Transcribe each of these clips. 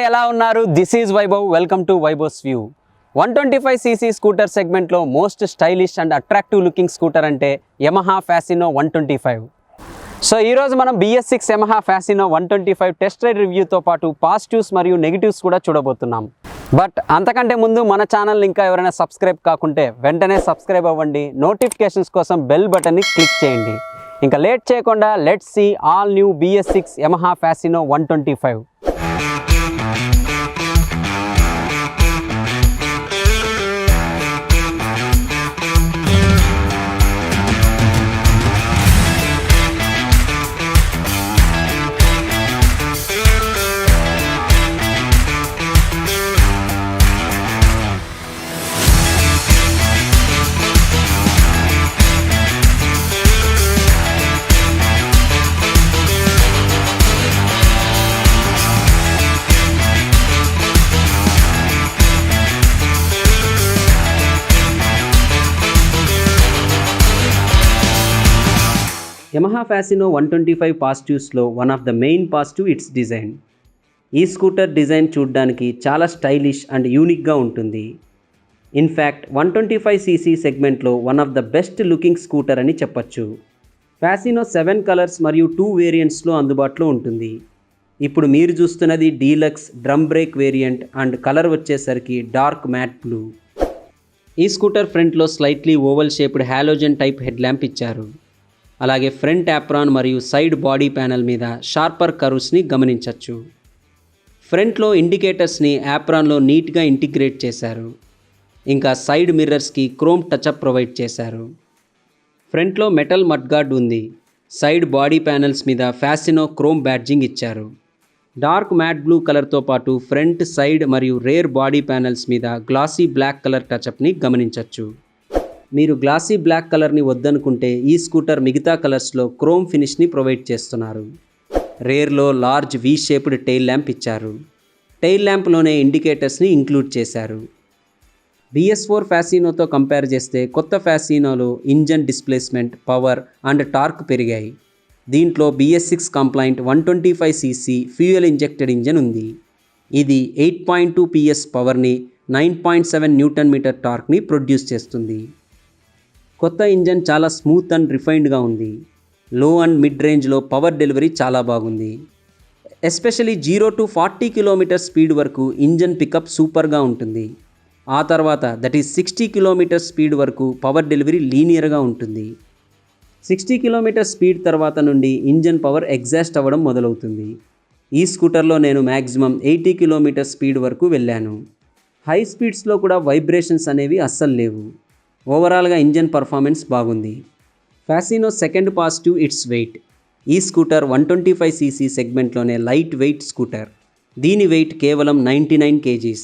ఎలా ఉన్నారు? This is Vaibhav. Welcome to Vaibhav's view. 125cc scooter సెగ్మెంట్లో most stylish and attractive looking scooter అంటే Yamaha Fascino 125. So ఈరోజు మనం BS6 Yamaha Fascino 125 test ride రివ్యూతో పాటు పాజిటివ్స్ మరియు నెగిటివ్స్ కూడా చూడబోతున్నాం. బట్ అంతకంటే ముందు మన ఛానల్ ఇంకా ఎవరైనా సబ్స్క్రైబ్ కాకుంటే వెంటనే సబ్స్క్రైబ్ అవ్వండి. నోటిఫికేషన్స్ కోసం బెల్ బటన్ని క్లిక్ చేయండి. ఇంకా లేట్ చేయకుండా let's see all new BS6 Yamaha Fascino 125. Yamaha Fascino 125 పాజిటివ్స్లో one of the main positive it's design. ఈ స్కూటర్ డిజైన్ చూడడానికి చాలా స్టైలిష్ అండ్ యూనిక్గా ఉంటుంది. ఇన్ఫ్యాక్ట్ 125cc సెగ్మెంట్లో one of the best looking scooter అని చెప్పచ్చు. ఫ్యాసినో 7 కలర్స్ మరియు 2 వేరియంట్స్లో అందుబాటులో ఉంటుంది. ఇప్పుడు మీరు చూస్తున్నది deluxe drum brake variant and colour వచ్చేసరికి డార్క్ మ్యాట్ బ్లూ. ఈ స్కూటర్ ఫ్రంట్లో slightly oval shaped halogen type head lamp ఇచ్చారు. అలాగే ఫ్రంట్ యాప్రాన్ మరియు సైడ్ బాడీ ప్యానెల్ మీద షార్పర్ కర్వ్స్ని గమనించవచ్చు. ఫ్రంట్లో ఇండికేటర్స్ని యాప్రాన్లో నీట్గా ఇంటిగ్రేట్ చేశారు. ఇంకా సైడ్ మిర్రర్స్కి క్రోమ్ టచ్అప్ ప్రొవైడ్ చేశారు. ఫ్రంట్లో మెటల్ మడ్గార్డ్ ఉంది. సైడ్ బాడీ ప్యానెల్స్ మీద ఫ్యాసినో క్రోమ్ బ్యాడ్జింగ్ ఇచ్చారు. డార్క్ మ్యాట్ బ్లూ కలర్తో పాటు ఫ్రంట్ సైడ్ మరియు రేర్ బాడీ ప్యానెల్స్ మీద గ్లాసీ బ్లాక్ కలర్ టచ్అప్ని గమనించవచ్చు. మీరు గ్లాసీ బ్లాక్ కలర్ని వద్దనుకుంటే ఈ స్కూటర్ మిగతా కలర్స్లో క్రోమ్ ఫినిష్ని ప్రొవైడ్ చేస్తున్నారు. రేర్లో large V shaped tail lamp ఇచ్చారు. టెయిల్ ల్యాంప్లోనే ఇండికేటర్స్ని ఇంక్లూడ్ చేశారు. BS4 ఫ్యాసినోతో కంపేర్ చేస్తే కొత్త ఫ్యాసినోలో engine displacement, power and torque పెరిగాయి. దీంట్లో BS6 complaint 125cc fuel injected engine ఉంది. ఇది 8.2 PS పవర్ని, 9.7 న్యూటన్ మీటర్ టార్క్ని ప్రొడ్యూస్ చేస్తుంది. కొత్త ఇంజన్ చాలా స్మూత్ అండ్ రిఫైన్డ్గా ఉంది. లో అండ్ మిడ్ రేంజ్లో పవర్ డెలివరీ చాలా బాగుంది. ఎస్పెషలీ 0 to 40 కిలోమీటర్ స్పీడ్ వరకు ఇంజన్ పికప్ సూపర్గా ఉంటుంది. ఆ తర్వాత దట్ ఈస్ 60 కిలోమీటర్ స్పీడ్ వరకు పవర్ డెలివరీ లీనియర్గా ఉంటుంది. 60 కిలోమీటర్ స్పీడ్ తర్వాత నుండి ఇంజన్ పవర్ ఎగ్జాస్ట్ అవ్వడం మొదలవుతుంది. ఈ స్కూటర్లో నేను మ్యాక్సిమం 80 కిలోమీటర్ స్పీడ్ వరకు వెళ్ళాను. హై స్పీడ్స్లో కూడా వైబ్రేషన్స్ అనేవి అస్సలు లేవు. ఓవరాల్గా ఇంజన్ పర్ఫార్మెన్స్ బాగుంది. Fascino second positive it's weight. ఈ స్కూటర్ 125cc సెగ్మెంట్లోనే లైట్ వెయిట్ స్కూటర్. దీని వెయిట్ కేవలం 99 kgs.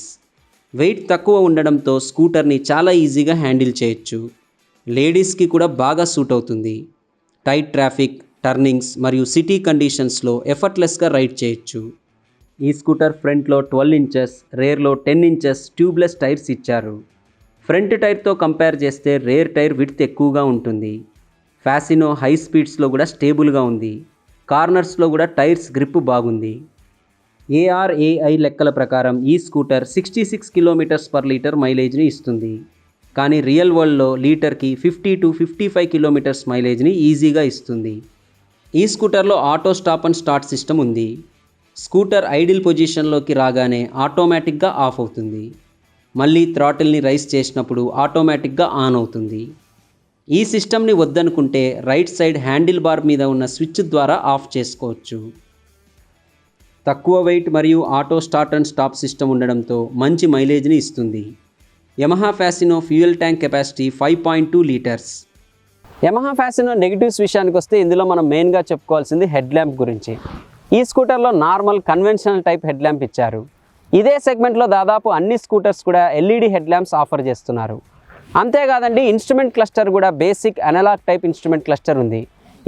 వెయిట్ తక్కువ ఉండడంతో స్కూటర్ని చాలా ఈజీగా హ్యాండిల్ చేయొచ్చు. లేడీస్కి కూడా బాగా సూట్ అవుతుంది. టైట్ ట్రాఫిక్, టర్నింగ్స్ మరియు సిటీ కండిషన్స్లో ఎఫర్ట్లెస్గా రైడ్ చేయొచ్చు. ఈ స్కూటర్ ఫ్రంట్లో 12 ఇంచెస్, రేర్లో 10 ఇంచెస్ ట్యూబ్లెస్ టైర్స్ ఇచ్చారు. ఫ్రంట్ టైర్తో కంపేర్ చేస్తే రేర్ టైర్ విడ్త్ ఎక్కువగా ఉంటుంది. ఫ్యాసినో హై స్పీడ్స్లో కూడా స్టేబుల్గా ఉంది. కార్నర్స్లో కూడా టైర్స్ గ్రిప్ బాగుంది. ARAI లెక్కల ప్రకారం ఈ స్కూటర్ 66 km/లీటర్ మైలేజ్ని ఇస్తుంది. కానీ రియల్ వరల్డ్లో లీటర్కి 50 to 55 కిలోమీటర్స్ మైలేజ్ని ఈజీగా ఇస్తుంది. ఈ స్కూటర్లో auto stop and start system ఉంది. స్కూటర్ ఐడిల్ పొజిషన్లోకి రాగానే ఆటోమేటిక్గా ఆఫ్ అవుతుంది. మళ్ళీ థ్రాటిల్ని రైస్ చేసినప్పుడు ఆటోమేటిక్గా ఆన్ అవుతుంది. ఈ సిస్టమ్ని వద్దనుకుంటే రైట్ సైడ్ హ్యాండిల్ బార్ మీద ఉన్న స్విచ్ ద్వారా ఆఫ్ చేసుకోవచ్చు. తక్కువ వెయిట్ మరియు auto start and stop system ఉండడంతో మంచి మైలేజ్ని ఇస్తుంది. Yamaha Fascino fuel tank capacity 5.2 litres. Yamaha Fascino negatives విషయానికి వస్తే ఇందులో మనం మెయిన్గా చెప్పుకోవాల్సింది హెడ్ ల్యాంప్ గురించి. ఈ స్కూటర్లో normal conventional type head lamp ఇచ్చారు. ఇదే సెగ్మెంట్లో దాదాపు అన్ని స్కూటర్స్ కూడా LED హెడ్ ల్యాంప్స్ ఆఫర్ చేస్తున్నారు. అంతేకాదండి, ఇన్స్ట్రుమెంట్ క్లస్టర్ కూడా basic analog type instrument cluster ఉంది.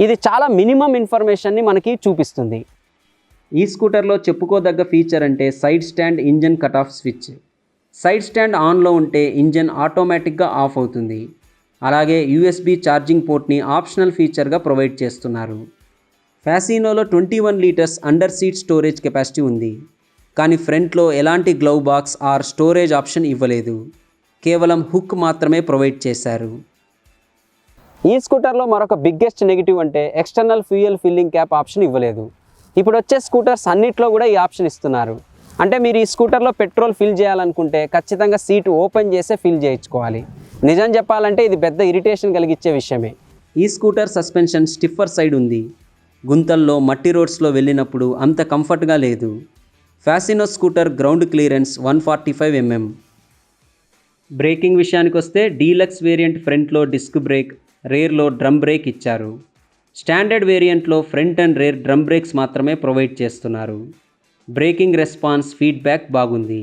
ఇది చాలా మినిమం ఇన్ఫర్మేషన్ని మనకి చూపిస్తుంది. ఈ స్కూటర్లో చెప్పుకోదగ్గ ఫీచర్ అంటే side stand engine cut off switch. Side stand ఆన్లో ఉంటే ఇంజన్ ఆటోమేటిక్గా ఆఫ్ అవుతుంది. అలాగే USB ఛార్జింగ్ పోర్ట్ని ఆప్షనల్ ఫీచర్గా ప్రొవైడ్ చేస్తున్నారు. ఫ్యాసినోలో 21 litres under seat storage capacity ఉంది. కానీ ఫ్రంట్లో ఎలాంటి glove box are storage option ఇవ్వలేదు, కేవలం హుక్ మాత్రమే ప్రొవైడ్ చేశారు. ఈ స్కూటర్లో మరొక బిగ్గెస్ట్ నెగిటివ్ అంటే external fuel filling cap option ఇవ్వలేదు. ఇప్పుడు వచ్చే స్కూటర్స్ అన్నిట్లో కూడా ఈ ఆప్షన్ ఇస్తున్నారు. అంటే మీరు ఈ స్కూటర్లో పెట్రోల్ ఫిల్ చేయాలనుకుంటే ఖచ్చితంగా సీటు ఓపెన్ చేసే ఫిల్ చేయించుకోవాలి. నిజం చెప్పాలంటే ఇది పెద్ద ఇరిటేషన్ కలిగించే విషయమే. ఈ స్కూటర్ సస్పెన్షన్ స్టిఫర్ సైడ్ ఉంది. గుంతల్లో మట్టి రోడ్స్లో వెళ్ళినప్పుడు అంత కంఫర్ట్గా లేదు. Fascino scooter ground clearance 145 mm. Braking విషయానికి వస్తే డీలక్స్ వేరియంట్ ఫ్రంట్లో డిస్క్ బ్రేక్, రేర్లో డ్రమ్ బ్రేక్ ఇచ్చారు. స్టాండర్డ్ వేరియంట్లో front and rear drum brakes మాత్రమే ప్రొవైడ్ చేస్తున్నారు. బ్రేకింగ్ రెస్పాన్స్, ఫీడ్బ్యాక్ బాగుంది.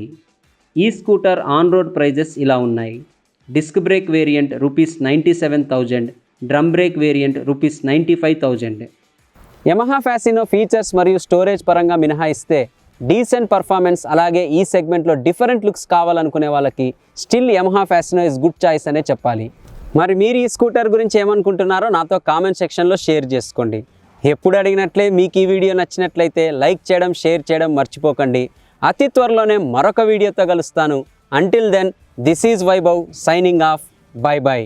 ఈ స్కూటర్ ఆన్ రోడ్ ప్రైజెస్ ఇలా ఉన్నాయి. Disc brake variant ₹97,000, drum brake variant ₹95,000. Yamaha Fascino features మరియు స్టోరేజ్ పరంగా మినహాయిస్తే డీసెంట్ పర్ఫార్మెన్స్, అలాగే ఈ సెగ్మెంట్లో డిఫరెంట్ లుక్స్ కావాలనుకునే వాళ్ళకి still Yamaha Fascino is good choice అనే చెప్పాలి. మరి మీరు ఈ స్కూటర్ గురించి ఏమనుకుంటున్నారో నాతో కామెంట్ సెక్షన్లో షేర్ చేసుకోండి. ఎప్పుడు అడిగినట్లే మీకు ఈ వీడియో నచ్చినట్లయితే లైక్ చేయడం, షేర్ చేయడం మర్చిపోకండి. అతి త్వరలోనే మరొక వీడియోతో కలుస్తాను. Until then, this is Vaibhav signing off. Bye by.